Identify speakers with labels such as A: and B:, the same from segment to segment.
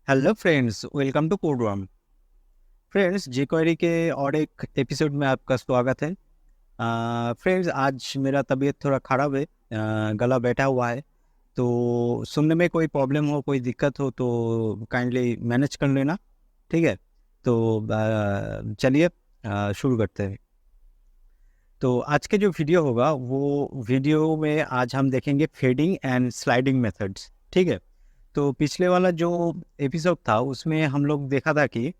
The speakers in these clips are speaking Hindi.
A: Hello friends, welcome to Codeworm. Friends, jQuery के और एक एपिसोड में आपका स्वागत है। फ्रेंड्स, आज मेरा तबीयत थोड़ा ख़राब है, गला बैठा हुआ है, तो सुनने में कोई प्रॉब्लम हो, कोई दिक्कत हो तो काइंडली मैनेज कर लेना। ठीक है, तो चलिए शुरू करते हैं। तो आज के जो वीडियो होगा वो वीडियो में आज हम देखेंगे फेडिंग एंड स्लाइडिंग मेथड्स। ठीक है, तो पिछले वाला जो एपिसोड था उसमें हम लोग देखा था कि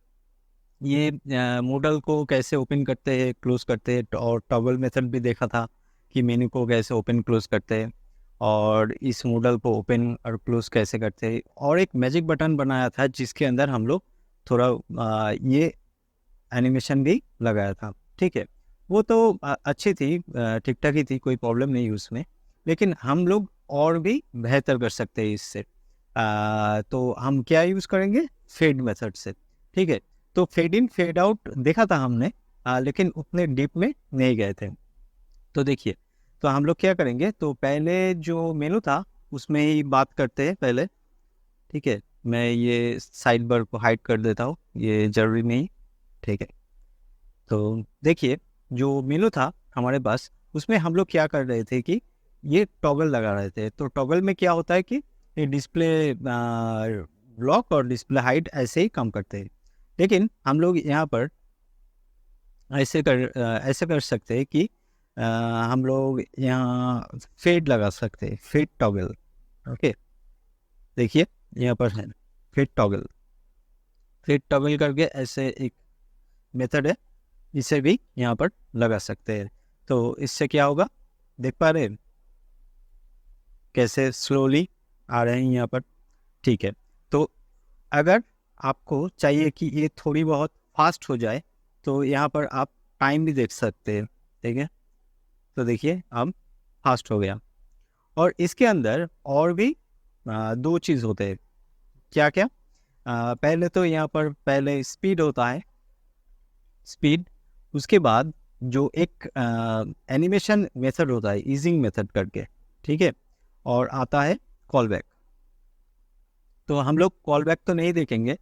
A: ये मॉडल को कैसे ओपन करते हैं, क्लोज करते हैं, और टॉगल मेथड भी देखा था कि मेन्यू को कैसे ओपन क्लोज करते हैं और इस मॉडल को ओपन और क्लोज कैसे करते हैं, और एक मैजिक बटन बनाया था जिसके अंदर हम लोग थोड़ा ये एनिमेशन भी लगाया था। ठीक है, वो तो अच्छी थी, ठीक ठाक ही थी, कोई प्रॉब्लम नहीं उसमें। लेकिन हम लोग और भी बेहतर कर सकते हैं इससे। तो हम क्या यूज़ करेंगे? फेड मेथड से। ठीक है, तो फेड इन फेड आउट देखा था हमने, लेकिन उतने डीप में नहीं गए थे। तो देखिए, तो हम लोग क्या करेंगे, तो पहले जो मेनू था उसमें ही बात करते हैं पहले। ठीक है, मैं ये साइड बार को हाइड कर देता हूँ, ये जरूरी नहीं। ठीक है, तो देखिए, जो मेनू था हमारे पास उसमें हम लोग क्या कर रहे थे कि ये टॉगल लगा रहे थे। तो टॉगल में क्या होता है कि ये डिस्प्ले लॉक और डिस्प्ले हाइड ऐसे ही काम करते हैं। लेकिन हम लोग यहाँ पर ऐसे कर सकते हैं कि हम लोग यहाँ फेड लगा सकते हैं, फेड टॉगल। ओके, देखिए यहाँ पर है फेड टॉगल। फेड टॉगल करके ऐसे एक मेथड है, इसे भी यहाँ पर लगा सकते हैं। तो इससे क्या होगा, देख पा रहे हैं कैसे स्लोली आ रहे हैं यहाँ पर। ठीक है, तो अगर आपको चाहिए कि ये थोड़ी बहुत फास्ट हो जाए तो यहाँ पर आप टाइम भी देख सकते हैं। ठीक है, तो देखिए अब फास्ट हो गया। और इसके अंदर और भी दो चीज़ होते हैं। क्या क्या? पहले तो यहाँ पर पहले स्पीड होता है, स्पीड। उसके बाद जो एक एनिमेशन मेथड होता है, ईजिंग मेथड करके। ठीक है, और आता है कॉल बैक। तो हम लोग कॉल बैक तो नहीं देखेंगे,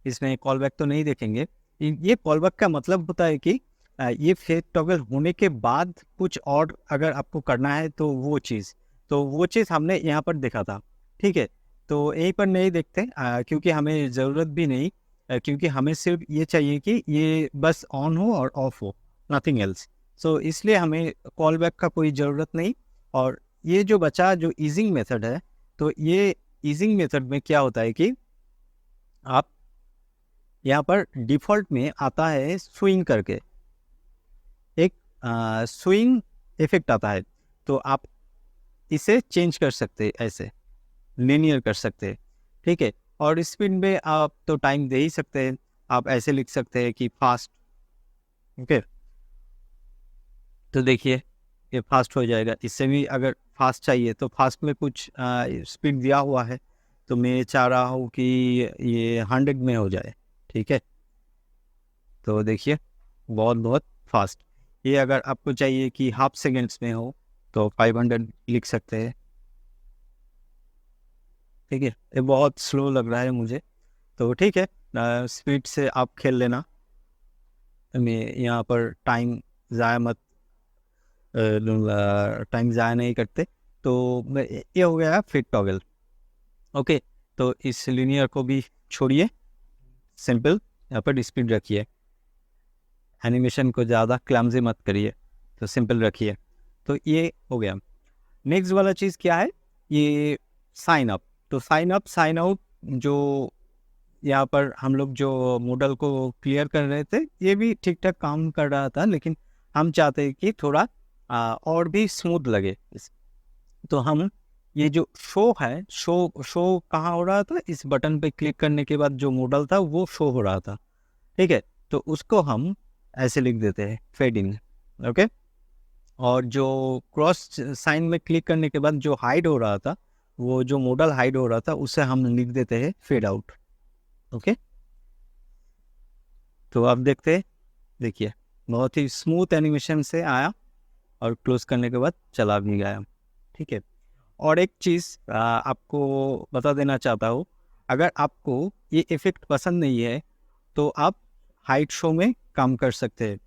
A: इसमें कॉल बैक तो नहीं देखेंगे। ये कॉल बैक का मतलब होता है कि ये फेस टॉगल होने के बाद कुछ और अगर आपको करना है तो वो चीज़ हमने यहाँ पर देखा था। ठीक है, तो यहीं पर नहीं देखते, क्योंकि हमें ज़रूरत भी नहीं, क्योंकि हमें सिर्फ ये चाहिए कि ये बस ऑन हो और ऑफ हो, नथिंग एल्स। सो इसलिए हमें कॉल बैक का कोई ज़रूरत नहीं। और ये जो बचा जो ईजिंग मेथड है, तो ये ईजिंग मेथड में क्या होता है कि आप यहाँ पर डिफ़ॉल्ट में आता है स्विंग करके, एक स्विंग इफेक्ट आता है। तो आप इसे चेंज कर सकते हैं, ऐसे लिनियर कर सकते हैं। ठीक है, और स्पीड में आप तो टाइम दे ही सकते हैं, आप ऐसे लिख सकते हैं कि फास्ट। ओके, तो देखिए ये फास्ट हो जाएगा। इससे भी अगर फास्ट चाहिए तो फास्ट में कुछ स्पीड दिया हुआ है, तो मैं चाह रहा हूँ कि ये 100 में हो जाए। ठीक है, तो देखिए बहुत बहुत फास्ट। ये अगर आपको चाहिए कि हाफ सेकेंड्स में हो तो 500 लिख सकते हैं। ठीक है, ये बहुत स्लो लग रहा है मुझे, तो ठीक है, स्पीड से आप खेल लेना। मैं यहाँ पर टाइम ज़ाया मत टाइम ज़ाया नहीं करते। तो ये हो गया फिट टॉगल। ओके, तो इस लिनियर को भी छोड़िए, सिंपल यहाँ पर स्पीड रखिए, एनिमेशन को ज़्यादा क्लमजी मत करिए, तो सिंपल रखिए। तो ये हो गया। नेक्स्ट वाला चीज़ क्या है, ये साइन अप। तो साइन अप साइन आउट, जो यहाँ पर हम लोग जो मॉडल को क्लियर कर रहे थे, ये भी ठीक ठाक काम कर रहा था, लेकिन हम चाहते हैं कि थोड़ा और भी स्मूथ लगे तो हम ये जो शो है, शो कहाँ हो रहा था, इस बटन पे क्लिक करने के बाद जो मॉडल था वो शो हो रहा था। ठीक है, तो उसको हम ऐसे लिख देते हैं फेड इन। ओके, और जो क्रॉस साइन में क्लिक करने के बाद जो हाइड हो रहा था, वो जो मॉडल हाइड हो रहा था, उसे हम लिख देते हैं फेड आउट। ओके, तो आप देखते हैं, देखिए बहुत ही स्मूथ एनिमेशन से आया और क्लोज करने के बाद चला भी गया। ठीक है, और एक चीज़ आपको बता देना चाहता हूँ, अगर आपको ये इफेक्ट पसंद नहीं है तो आप हाइट शो में काम कर सकते हैं,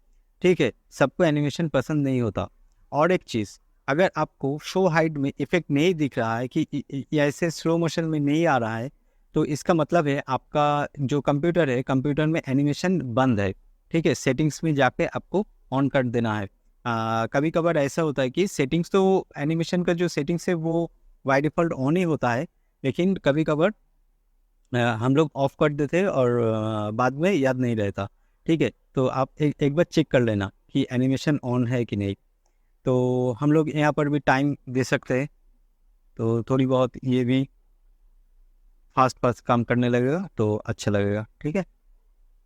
A: ठीक है। सबको एनिमेशन पसंद नहीं होता। और एक चीज़, अगर आपको शो हाइट में इफेक्ट नहीं दिख रहा है कि ऐसे स्लो मोशन में नहीं आ रहा है, तो इसका मतलब है आपका जो कंप्यूटर है, कंप्यूटर में एनिमेशन बंद है, ठीक है। सेटिंग्स में जाके आपको ऑन कर देना है। कभी कभार ऐसा होता है कि सेटिंग्स तो एनिमेशन का जो सेटिंग्स है वो बाय डिफ़ॉल्ट ऑन ही होता है, लेकिन कभी कभार हम लोग ऑफ कर देते हैं और बाद में याद नहीं रहता, ठीक है। तो आप एक बार चेक कर लेना कि एनिमेशन ऑन है कि नहीं। तो हम लोग यहाँ पर भी टाइम दे सकते हैं, तो थोड़ी बहुत ये भी फास्ट फास्ट काम करने लगेगा तो अच्छा लगेगा, ठीक है।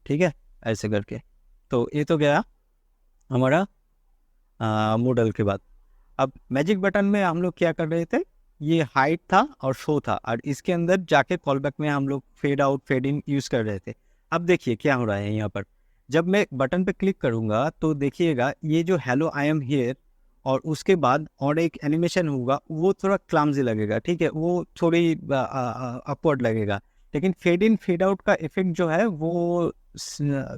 A: ठीक है, ऐसे करके। तो ये तो गया हमारा मॉडल के बाद। अब मैजिक बटन में हम लोग क्या कर रहे थे, ये हाइट था और शो था, और इसके अंदर जाके कॉलबैक में हम लोग fade out fade in use कर रहे थे। अब देखिए क्या हो रहा है यहाँ पर। जब मैं बटन पे क्लिक करूँगा तो देखिएगा ये जो हेलो आई एम हियर और उसके बाद और एक एनिमेशन होगा, वो थोड़ा क्लामजी लगेगा, ठीक है, वो थोड़ी अपवर्ड लगेगा। लेकिन फेड इन फेड आउट का इफेक्ट जो है वो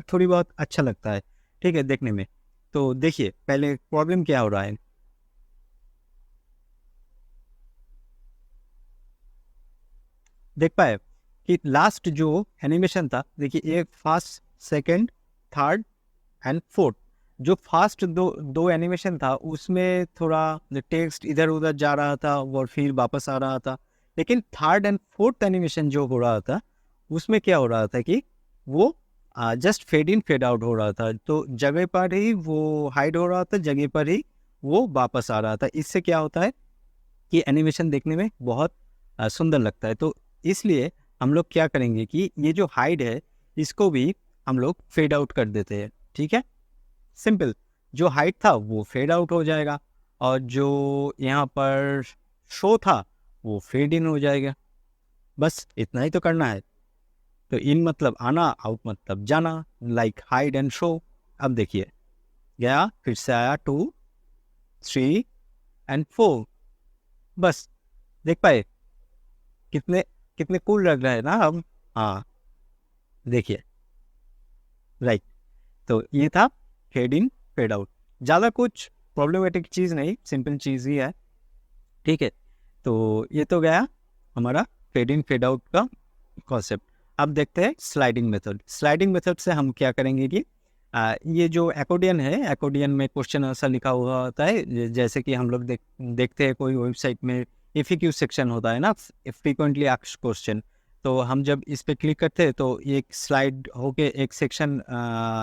A: थोड़ी बहुत अच्छा लगता है, ठीक है, देखने में। तो देखिए पहले प्रॉब्लम क्या हो रहा है। देख पाए कि लास्ट जो एनिमेशन था, देखिए एक first, second, third and fourth. जो फास्ट दो दो एनिमेशन था उसमें थोड़ा टेक्स्ट इधर उधर जा रहा था और फिर वापस आ रहा था। लेकिन थर्ड एंड फोर्थ एनिमेशन जो हो रहा था उसमें क्या हो रहा था कि वो just fade in fade out हो रहा था। तो जगह पर ही वो हाइड हो रहा था, जगह पर ही वो वापस आ रहा था। इससे क्या होता है कि एनिमेशन देखने में बहुत सुंदर लगता है। तो इसलिए हम लोग क्या करेंगे कि ये जो हाइड है इसको भी हम लोग फेड आउट कर देते हैं, ठीक है। सिंपल, जो हाइट था वो फेड आउट हो जाएगा और जो यहाँ पर शो था वो फेड इन हो जाएगा। बस इतना ही तो करना है। तो इन मतलब आना, आउट मतलब जाना, लाइक हाइड एंड शो। अब देखिए गया, फिर से आया 2, 3 एंड 4। बस देख पाए कितने कितने कूल लग रहा है ना अब। हाँ देखिए, राइट। तो ये था फेड इन फेड आउट। ज़्यादा कुछ प्रॉब्लमेटिक चीज़ नहीं, सिंपल चीज़ ही है, ठीक है। तो ये तो गया हमारा फेड इन फेड आउट का कॉन्सेप्ट। अब देखते हैं स्लाइडिंग मेथड। स्लाइडिंग मेथड से हम क्या करेंगे कि ये जो एकोडियन है, एकोडियन में क्वेश्चन आंसर लिखा हुआ होता है, जैसे कि हम लोग देखते हैं कोई वेबसाइट में एफएक्यू सेक्शन होता है ना, फ्रीक्वेंटली आस्क्ड क्वेश्चन। तो हम जब इस पर क्लिक करते हैं तो एक स्लाइड होके एक सेक्शन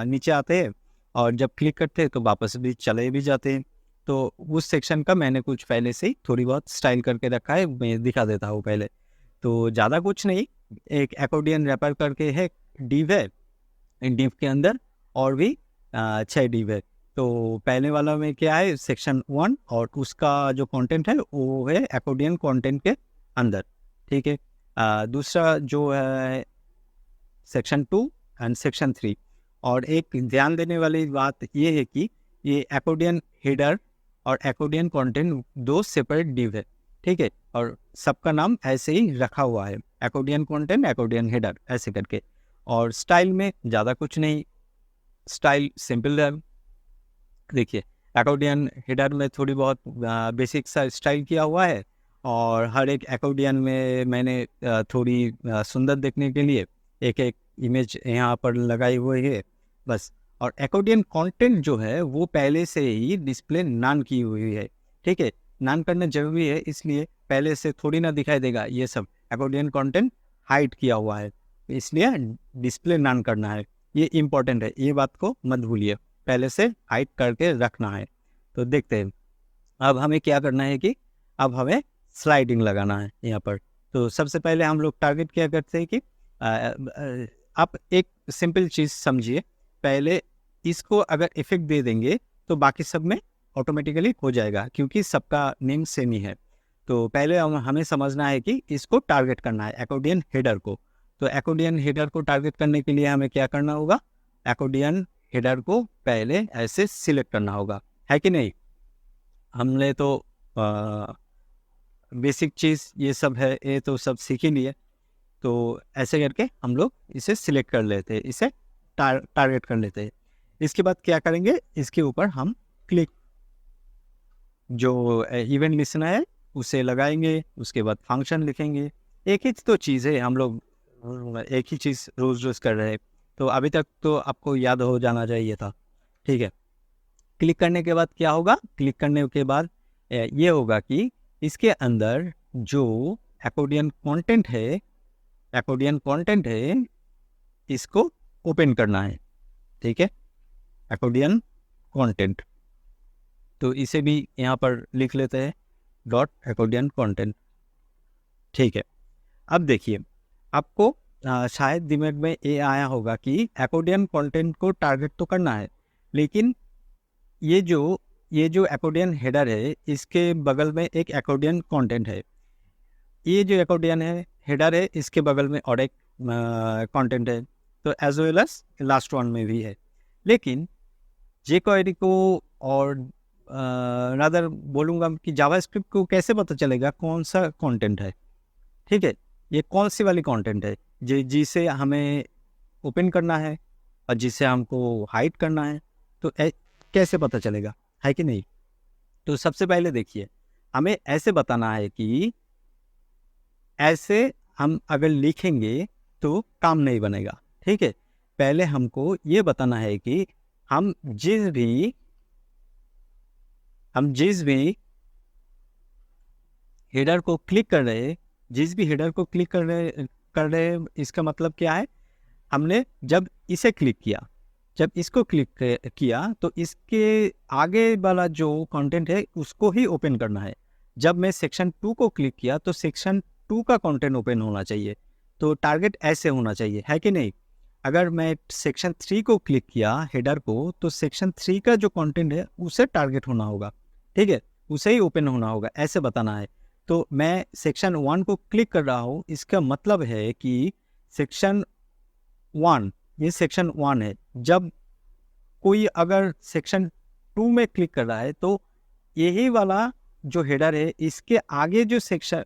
A: नीचे आते हैं, और जब क्लिक करते हैं तो वापस भी चले भी जाते हैं। तो उस सेक्शन का मैंने कुछ पहले से ही थोड़ी बहुत स्टाइल करके रखा है, मैं दिखा देता हूँ पहले। तो ज़्यादा कुछ नहीं, एक एकोडियन रैपर करके है, डिव है, डिव के अंदर और भी 6 डिव है। तो पहले वाला में क्या है, सेक्शन 1, और उसका जो कंटेंट है वो है एकोडियन कंटेंट के अंदर, ठीक है। दूसरा जो है सेक्शन 2 एंड सेक्शन 3। और एक ध्यान देने वाली बात ये है कि ये एकोडियन हेडर और एकोडियन कंटेंट दो सेपरेट डिव है, ठीक है। और सबका नाम ऐसे ही रखा हुआ है, एकोडियन कंटेंट, एकोडियन हेडर, ऐसे करके। और स्टाइल में ज़्यादा कुछ नहीं, स्टाइल सिंपल है। देखिए एकोडियन हेडर में थोड़ी बहुत बेसिक सा स्टाइल किया हुआ है, और हर एक एकोडियन में मैंने थोड़ी सुंदर देखने के लिए एक एक इमेज यहाँ पर लगाई हुई है, बस। और एकोडियन कंटेंट जो है वो पहले से ही डिस्प्ले नान की हुई है, ठीक है। नान करना जरूरी है, इसलिए पहले से थोड़ी ना दिखाई देगा, ये सब एकोडियन कंटेंट हाइड किया हुआ है, इसलिए डिस्प्ले नान करना है। ये इम्पोर्टेंट है, ये बात को मत भूलिए, पहले से हाइड करके रखना है। तो देखते हैं अब हमें क्या करना है कि अब हमें स्लाइडिंग लगाना है यहाँ पर। तो सबसे पहले हम लोग टारगेट क्या करते हैं कि आप एक सिंपल चीज़ समझिए, पहले इसको अगर इफेक्ट दे देंगे तो बाकी सब में ऑटोमेटिकली हो जाएगा, क्योंकि सबका नेम सेम ही है। तो पहले हमें समझना है कि इसको टारगेट करना है, एकोडियन हेडर को। तो एकोडियन हेडर को टारगेट करने के लिए हमें क्या करना होगा, एकोडियन हेडर को पहले ऐसे सिलेक्ट करना होगा, है कि नहीं। हमने तो बेसिक चीज़ ये सब है, ये तो सब सीख ही लिए। तो ऐसे करके हम लोग इसे सिलेक्ट कर लेते हैं, इसे टारगेट कर लेते हैं। इसके बाद क्या करेंगे, इसके ऊपर हम क्लिक, जो इवेंट लिस्टनर है उसे लगाएंगे, उसके बाद फंक्शन लिखेंगे। एक ही तो चीज़ है, हम लोग एक ही चीज़ रोज़ रोज़ कर रहे हैं, तो अभी तक तो आपको याद हो जाना चाहिए था। ठीक है, क्लिक करने के बाद क्या होगा, क्लिक करने के बाद ये होगा कि इसके अंदर जो अकोर्डियन कंटेंट है इसको ओपन करना है। ठीक है, अकोर्डियन कंटेंट, तो इसे भी यहाँ पर लिख लेते हैं, डॉट अकोर्डियन कंटेंट। ठीक है, अब देखिए आपको शायद दिमाग में ये आया होगा कि अकोर्डियन कंटेंट को टारगेट तो करना है, लेकिन ये जो अकोर्डियन हेडर है इसके बगल में एक अकोर्डियन कंटेंट है, ये जो अकोर्डियन है हेडर है इसके बगल में और एक कंटेंट है, तो as well as last one में भी है। लेकिन jQuery को और रादर बोलूँगा कि जावास्क्रिप्ट को कैसे पता चलेगा कौन सा कंटेंट है? ठीक है, ये कौन सी वाली कंटेंट है जिसे हमें ओपन करना है और जिसे हमको हाइड करना है, तो कैसे पता चलेगा, है कि नहीं? तो सबसे पहले देखिए, हमें ऐसे बताना है कि ऐसे हम अगर लिखेंगे तो काम नहीं बनेगा। ठीक है, पहले हमको ये बताना है कि हम जिस भी हेडर को क्लिक कर रहे हैं, इसका मतलब क्या है, हमने जब इसे क्लिक किया, जब इसको क्लिक किया तो इसके आगे वाला जो कंटेंट है उसको ही ओपन करना है। जब मैं सेक्शन 2 को क्लिक किया तो सेक्शन 2 का कंटेंट ओपन होना चाहिए, तो टारगेट ऐसे होना चाहिए, है कि नहीं? अगर मैं सेक्शन 3 को क्लिक किया हेडर को, तो सेक्शन 3 का जो कंटेंट है उसे टारगेट होना होगा। ठीक है, उसे ही ओपन होना होगा, ऐसे बताना है। तो मैं सेक्शन 1 को क्लिक कर रहा हूँ, इसका मतलब है कि सेक्शन 1, ये सेक्शन 1 है। जब कोई अगर सेक्शन 2 में क्लिक कर रहा है तो यही वाला जो हेडर है इसके आगे जो सेक्शन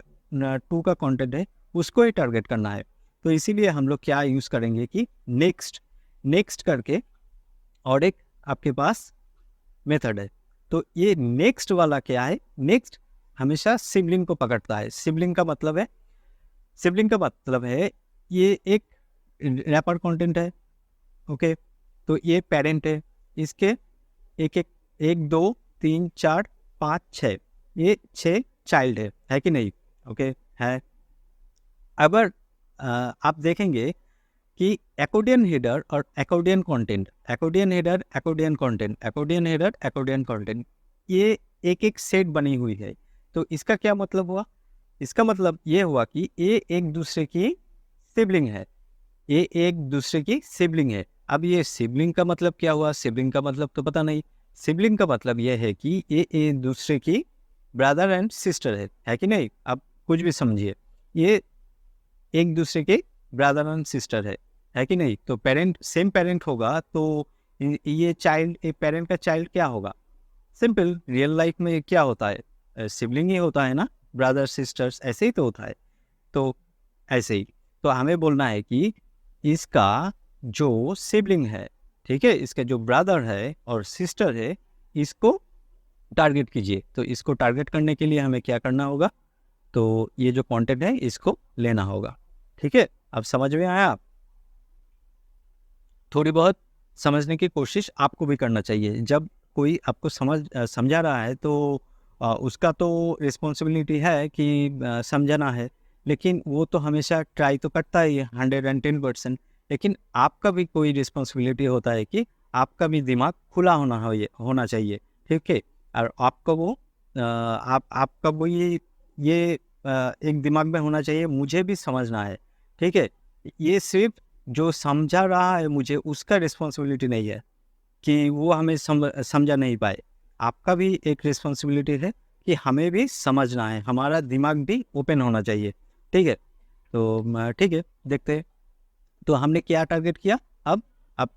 A: 2 का कंटेंट है उसको ही टारगेट करना है। तो इसीलिए हम लोग क्या यूज़ करेंगे कि नेक्स्ट करके और एक आपके पास मेथड है। तो ये नेक्स्ट वाला क्या है, नेक्स्ट हमेशा सिबलिंग को पकड़ता है। सिबलिंग का मतलब है ये एक रैपर कंटेंट है, ओके, तो ये पेरेंट है, इसके एक 2 3 4 5 6, ये 6 चाइल्ड है कि नहीं? ओके, है। अगर आप देखेंगे कि अकोर्डियन हेडर और अकोर्डियन कंटेंट, ये एक सेट बनी हुई है। तो इसका क्या मतलब हुआ? इसका मतलब ये हुआ कि ये एक दूसरे की सिबलिंग है। अब ये सिबलिंग का मतलब क्या हुआ? सिबलिंग का मतलब तो पता नहीं। सिबलिंग का मतलब ये है कि ये एक दूसरे की ब्रदर एंड सिस्टर है कि नहीं? अब कुछ भी समझिए, ये एक दूसरे के ब्रदर एंड सिस्टर है कि नहीं? तो सेम पेरेंट होगा, तो ये चाइल्ड, एक पेरेंट का चाइल्ड क्या होगा? सिंपल, रियल लाइफ में क्या होता है? सिबलिंग ही होता है ना, ब्रदर सिस्टर्स, ऐसे ही तो होता है। तो ऐसे ही तो हमें बोलना है कि इसका जो सिबलिंग है, ठीक है, इसका जो ब्रदर है और सिस्टर है, इसको टारगेट कीजिए। तो इसको टारगेट करने के लिए हमें क्या करना होगा? तो ये जो कंटेंट है इसको लेना होगा। ठीक है, अब समझ में आया? थोड़ी बहुत समझने की कोशिश आपको भी करना चाहिए। जब कोई आपको समझा रहा है तो उसका तो रिस्पॉन्सिबिलिटी है कि समझाना है, लेकिन वो तो हमेशा ट्राई तो करता ही है 110%। लेकिन आपका भी कोई रिस्पॉन्सिबिलिटी होता है कि आपका भी दिमाग खुला होना चाहिए। ठीक है, और आपका वो ये एक दिमाग में होना चाहिए, मुझे भी समझना है। ठीक है, ये सिर्फ जो समझा रहा है मुझे उसका रिस्पॉन्सिबिलिटी नहीं है कि वो हमें समझा नहीं पाए। आपका भी एक रिस्पॉन्सिबिलिटी है कि हमें भी समझना है, हमारा दिमाग भी ओपन होना चाहिए। ठीक है, तो ठीक है, देखते हैं। तो हमने क्या टारगेट किया? अब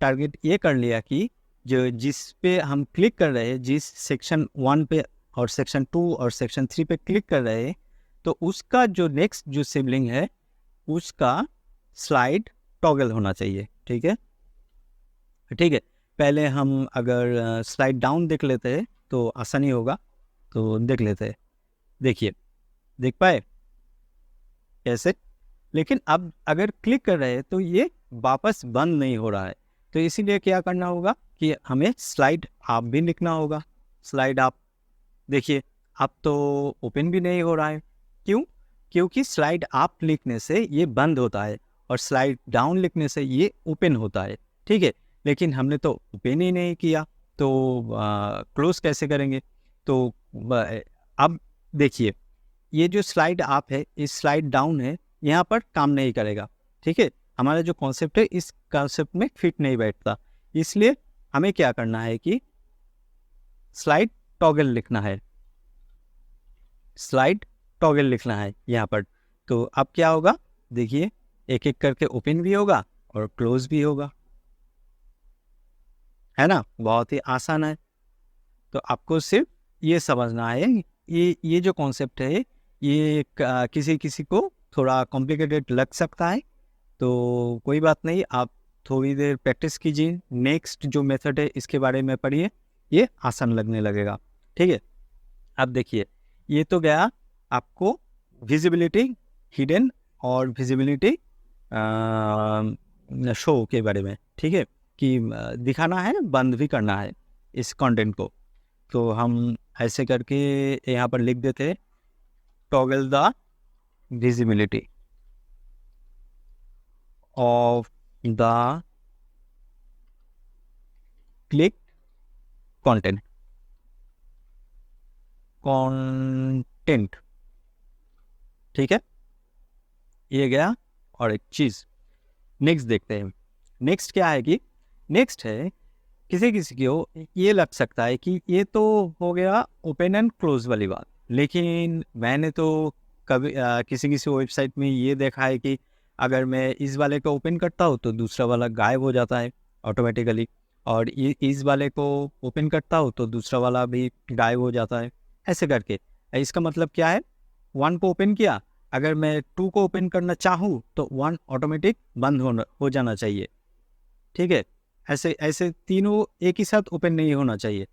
A: टारगेट ये कर लिया कि जिस पे हम क्लिक कर रहे हैं, जिस सेक्शन 1 पे और सेक्शन 2 और सेक्शन 3 पे क्लिक कर रहे हैं, तो उसका जो नेक्स्ट जो सिबलिंग है उसका स्लाइड टॉगल होना चाहिए। ठीक है, ठीक है। पहले हम अगर स्लाइड डाउन देख लेते हैं तो आसानी होगा, तो देख लेते हैं। देखिए, देख पाए कैसे? लेकिन अब अगर क्लिक कर रहे हैं तो ये वापस बंद नहीं हो रहा है, तो इसीलिए क्या करना होगा कि हमें स्लाइड आप भी लिखना होगा। स्लाइड आप देखिए, अब तो ओपन भी नहीं हो रहा है। क्यों? क्योंकि स्लाइड आप लिखने से ये बंद होता है और स्लाइड डाउन लिखने से ये ओपन होता है। ठीक है, लेकिन हमने तो ओपन ही नहीं किया, तो क्लोज कैसे करेंगे? तो अब देखिए, ये जो स्लाइड आप है, इस स्लाइड डाउन है, यहाँ पर काम नहीं करेगा। ठीक है, हमारा जो कॉन्सेप्ट है इस कॉन्सेप्ट में फिट नहीं बैठता। इसलिए हमें क्या करना है कि स्लाइड टॉगल लिखना है, स्लाइड टॉगल लिखना है यहाँ पर। तो अब क्या होगा, देखिए, एक एक करके ओपन भी होगा और क्लोज भी होगा, है ना? बहुत ही आसान है। तो आपको सिर्फ ये समझना है, ये जो कॉन्सेप्ट है ये किसी किसी को थोड़ा कॉम्प्लिकेटेड लग सकता है, तो कोई बात नहीं, आप थोड़ी देर प्रैक्टिस कीजिए। नेक्स्ट जो मेथड है इसके बारे में पढ़िए, ये आसान लगने लगेगा। ठीक है, अब देखिए, ये तो गया आपको विजिबिलिटी हिडन और विजिबिलिटी शो के बारे में। ठीक है, कि दिखाना है, बंद भी करना है इस कंटेंट को। तो हम ऐसे करके यहाँ पर लिख देते हैं, toggle the visibility of the click content। ठीक है, ये गया। और एक चीज नेक्स्ट देखते हैं। नेक्स्ट क्या है कि नेक्स्ट है, किसी किसी को ये लग सकता है कि ये तो हो गया ओपन एंड क्लोज वाली बात, लेकिन मैंने तो कभी किसी किसी वेबसाइट में ये देखा है कि अगर मैं इस वाले को ओपन करता हूँ तो दूसरा वाला गायब हो जाता है ऑटोमेटिकली, और ये इस वाले को ओपन करता हूँ तो दूसरा वाला भी गायब हो जाता है। ऐसे करके इसका मतलब क्या है, 1 को ओपन किया, अगर मैं 2 को ओपन करना चाहूँ तो 1 ऑटोमेटिक बंद हो जाना चाहिए। ठीक है, ऐसे ऐसे तीनों एक ही साथ ओपन नहीं होना चाहिए,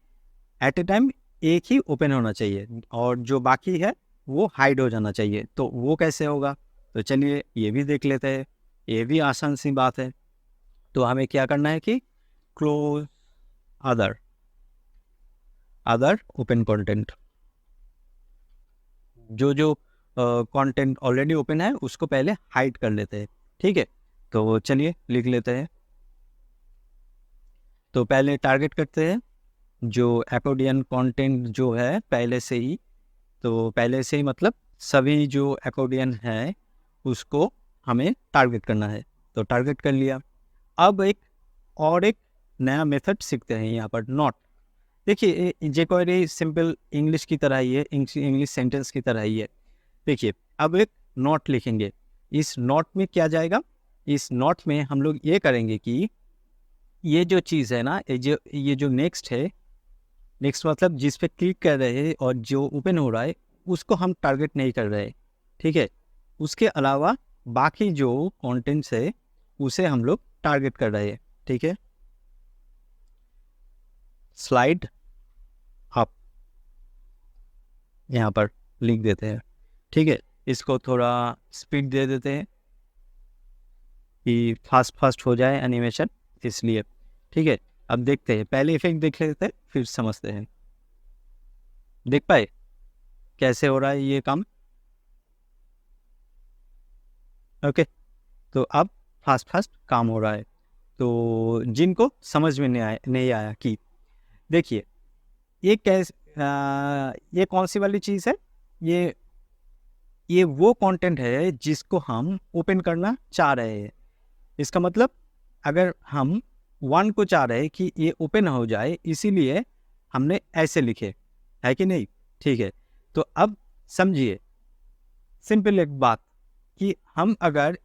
A: एट ए टाइम एक ही ओपन होना चाहिए, और जो बाकी है वो हाइड हो जाना चाहिए। तो वो कैसे होगा? तो चलिए ये भी देख लेते हैं, ये भी आसान सी बात है। तो हमें क्या करना है कि क्लोज अदर ओपन कंटेंट, जो जो कंटेंट ऑलरेडी ओपन है उसको पहले हाइड कर लेते हैं। ठीक है, तो चलिए लिख लेते हैं। तो पहले टारगेट करते हैं जो अकोर्डियन कंटेंट जो है पहले से ही, तो पहले से ही मतलब सभी जो अकोर्डियन है उसको हमें टारगेट करना है। तो टारगेट कर लिया। अब एक नया मेथड सीखते हैं यहाँ पर, नॉट। देखिए, जे कोई सिंपल इंग्लिश की तरह ही है, इंग्लिश सेंटेंस की तरह ही है। देखिए, अब एक नॉट लिखेंगे। इस नॉट में क्या जाएगा, इस नॉट में हम लोग ये करेंगे कि ये जो चीज़ है ना, ये जो नेक्स्ट है, नेक्स्ट मतलब जिस पे क्लिक कर रहे हैं और जो ओपन हो रहा है उसको हम टारगेट नहीं कर रहे। ठीक है, उसके अलावा बाकी जो कंटेंट्स है उसे हम लोग टारगेट कर रहे हैं। ठीक है, स्लाइड अप यहाँ पर लिख देते हैं। ठीक है, इसको थोड़ा स्पीड दे देते हैं कि फास्ट हो जाए एनिमेशन, इसलिए। ठीक है, अब देखते हैं, पहले इफेक्ट देख लेते हैं फिर समझते हैं। देख पाए कैसे हो रहा है ये काम? ओके, तो अब फास्ट काम हो रहा है। तो जिनको समझ में नहीं आया कि देखिए, ये ये कौन सी वाली चीज़ है, ये वो कंटेंट है जिसको हम ओपन करना चाह रहे हैं। इसका मतलब अगर हम 1 को चाह रहे हैं कि ये ओपन हो जाए, इसीलिए हमने ऐसे लिखे, है कि नहीं? ठीक है, तो अब समझिए सिंपल एक बात कि हम अगर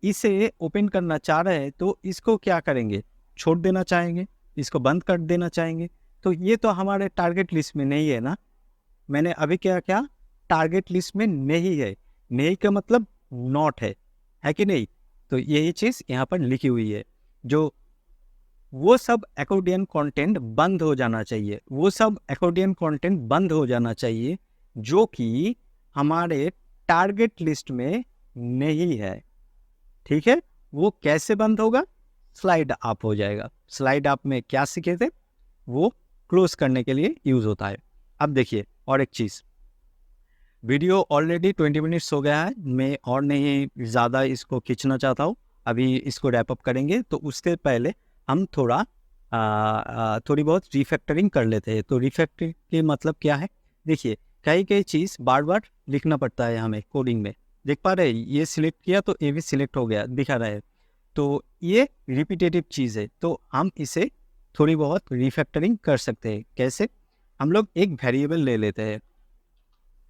A: इसे ओपन करना चाह रहे हैं तो इसको क्या करेंगे, छोड़ देना चाहेंगे, इसको बंद कर देना चाहेंगे। तो ये तो हमारे टारगेट लिस्ट में नहीं है ना। मैंने अभी क्या टारगेट लिस्ट में नहीं है, नहीं का मतलब नॉट है। है कि नहीं। तो यही चीज़ यहाँ पर लिखी हुई है, जो वो सब अकॉर्डियन कंटेंट बंद हो जाना चाहिए, वो सब अकॉर्डियन कंटेंट बंद हो जाना चाहिए जो कि हमारे टारगेट लिस्ट में नहीं है। ठीक है, वो कैसे बंद होगा? स्लाइड अप हो जाएगा। स्लाइड अप में क्या सीखे थे, वो क्लोज करने के लिए यूज होता है। अब देखिए और एक चीज, वीडियो ऑलरेडी 20 मिनट्स हो गया है, मैं और नहीं ज़्यादा इसको खींचना चाहता हूँ। अभी इसको रैप अप करेंगे, तो उसके पहले हम थोड़ी बहुत रिफैक्टरिंग कर लेते हैं। तो रिफैक्टरिंग के मतलब क्या है? देखिए, कई चीज़ बार बार लिखना पड़ता है हमें कोडिंग में। देख पा रहे हैं, ये सिलेक्ट किया तो ये भी सिलेक्ट हो गया, दिखा रहा है। तो ये रिपीटेटिव चीज़ है, तो हम इसे थोड़ी बहुत रिफैक्टरिंग कर सकते हैं। कैसे? हम लोग एक वेरिएबल ले लेते हैं।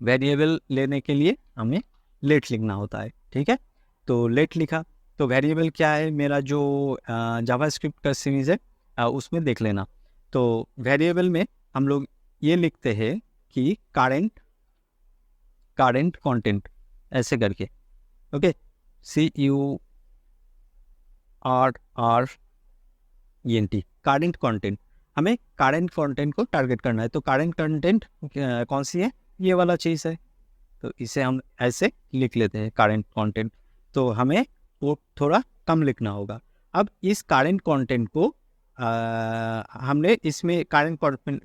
A: वेरिएबल लेने के लिए हमें लेट लिखना होता है। ठीक है, तो लेट लिखा, तो वेरिएबल क्या है, मेरा जो जावास्क्रिप्ट का सीरीज है उसमें देख लेना। तो वेरिएबल में हम लोग ये लिखते हैं कि करेंट कंटेंट, ऐसे करके। Okay, CURRENT, current content. हमें करेंट कंटेंट को टारगेट करना है। तो करेंट कंटेंट कौन सी है? ये वाला चीज़ है। तो इसे हम ऐसे लिख लेते हैं, करेंट कंटेंट। तो हमें वो थोड़ा कम लिखना होगा। अब इस करेंट कंटेंट को हमने इसमें करेंट कंटेंट,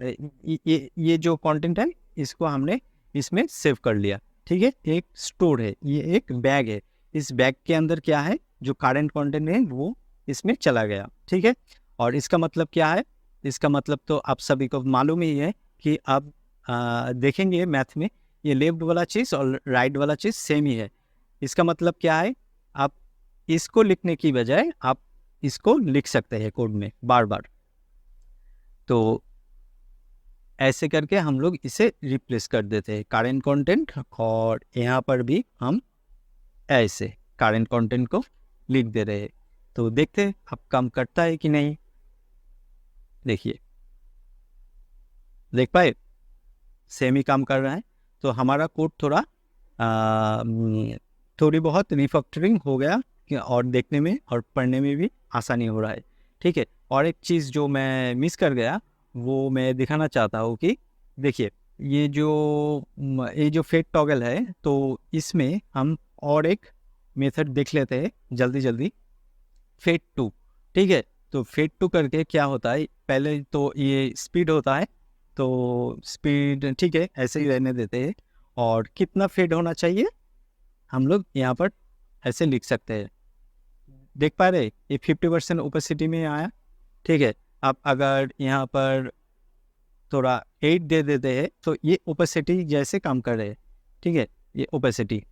A: ये जो कंटेंट है इसको हमने इसमें सेव कर लिया। ठीक है, एक स्टोर है, ये एक बैग है। इस बैग के अंदर क्या है, जो करेंट कंटेंट है वो इसमें चला गया। ठीक है, और इसका मतलब क्या है? इसका मतलब तो आप सभी को मालूम ही है कि आप देखेंगे मैथ में, ये लेफ्ट वाला चीज़ और राइट वाला चीज़ सेम ही है। इसका मतलब क्या है? आप इसको लिखने की बजाय आप इसको लिख सकते हैं कोड में बार बार। तो ऐसे करके हम लोग इसे रिप्लेस कर देते हैं, करेंट कंटेंट, और यहाँ पर भी हम ऐसे करेंट कंटेंट को लिख दे रहे हैं। तो देखते हैं अब काम करता है कि नहीं। देखिए, देख पाए, सेम ही काम कर रहा है। तो हमारा कोड थोड़ी बहुत रिफैक्टरिंग हो गया और देखने में और पढ़ने में भी आसानी हो रहा है। ठीक है, और एक चीज़ जो मैं मिस कर गया वो मैं दिखाना चाहता हूँ कि देखिए, ये जो फेड टॉगल है, तो इसमें हम और एक मेथड देख लेते हैं जल्दी। Fade to. ठीक है, तो फेड टू करके क्या होता है, पहले तो ये स्पीड होता है, तो स्पीड ठीक है ऐसे ही रहने देते हैं। और कितना फेड होना चाहिए हम लोग यहाँ पर ऐसे लिख सकते हैं। देख पा रहे, ये 50% ओपेसिटी में आया। ठीक है, आप अगर यहाँ पर थोड़ा 8 दे देते हैं तो ये ओपेसिटी जैसे काम कर रहे हैं। ठीक है, ये ओपेसिटी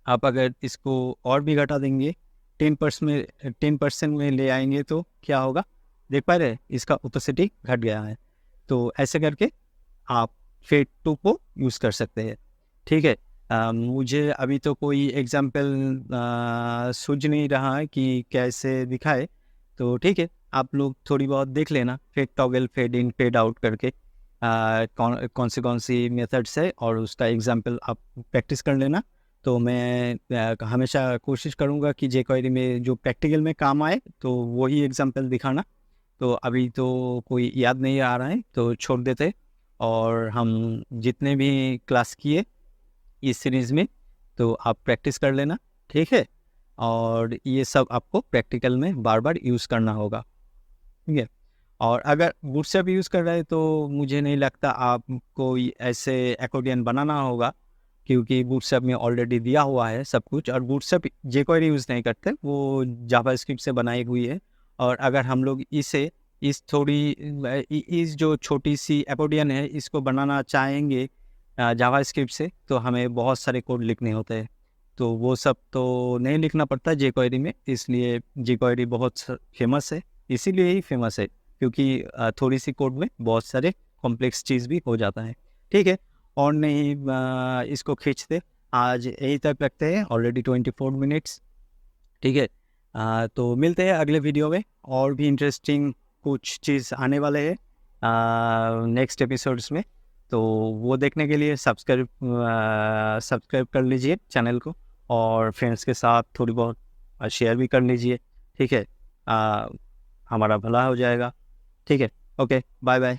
A: आप अगर इसको और भी घटा देंगे, 10% में ले आएंगे तो क्या होगा, देख पा रहे, इसका ओपेसिटी घट गया है। तो ऐसे करके आप फेड टू को यूज़ कर सकते हैं। ठीक है, मुझे अभी तो कोई एग्जाम्पल सूझ नहीं रहा है कि कैसे दिखाए। तो ठीक है, आप लोग थोड़ी बहुत देख लेना, fade toggle, fade in, fade out करके कौन सी मेथड्स है, और उसका एग्जाम्पल आप प्रैक्टिस कर लेना। तो मैं हमेशा कोशिश करूँगा कि jQuery में जो प्रैक्टिकल में काम आए तो वही एग्जाम्पल दिखाना। तो अभी तो कोई याद नहीं आ रहा है तो छोड़ देते, और हम जितने भी क्लास किए इस सीरीज़ में तो आप प्रैक्टिस कर लेना। ठीक है, और ये सब आपको प्रैक्टिकल में बार बार यूज़ करना होगा। ठीक है, और अगर बूटस्ट्रैप यूज़ कर रहे हैं तो मुझे नहीं लगता आपको ऐसे अकॉर्डियन बनाना होगा, क्योंकि बूटस्ट्रैप में ऑलरेडी दिया हुआ है सब कुछ। और बूटस्ट्रैप jQuery यूज़ नहीं करते, वो जावास्क्रिप्ट से बनाई हुई है। और अगर हम लोग इस जो छोटी सी अकॉर्डियन है इसको बनाना चाहेंगे जावास्क्रिप्ट से, तो हमें बहुत सारे कोड लिखने होते हैं। तो वो सब तो नहीं लिखना पड़ता jQuery में, इसलिए jQuery बहुत फेमस है। इसीलिए ही फेमस है क्योंकि थोड़ी सी कोड में बहुत सारे कॉम्प्लेक्स चीज़ भी हो जाता है। ठीक है, और नहीं इसको खींचते, आज यही तक रखते हैं, ऑलरेडी 24 मिनट्स। ठीक है, तो मिलते हैं अगले वीडियो में, और भी इंटरेस्टिंग कुछ चीज़ आने वाले हैं नेक्स्ट एपिसोड्स में। तो वो देखने के लिए सब्सक्राइब कर लीजिए चैनल को, और फ्रेंड्स के साथ थोड़ी बहुत शेयर भी कर लीजिए, ठीक है। हमारा भला हो जाएगा, ठीक है। Okay, bye bye.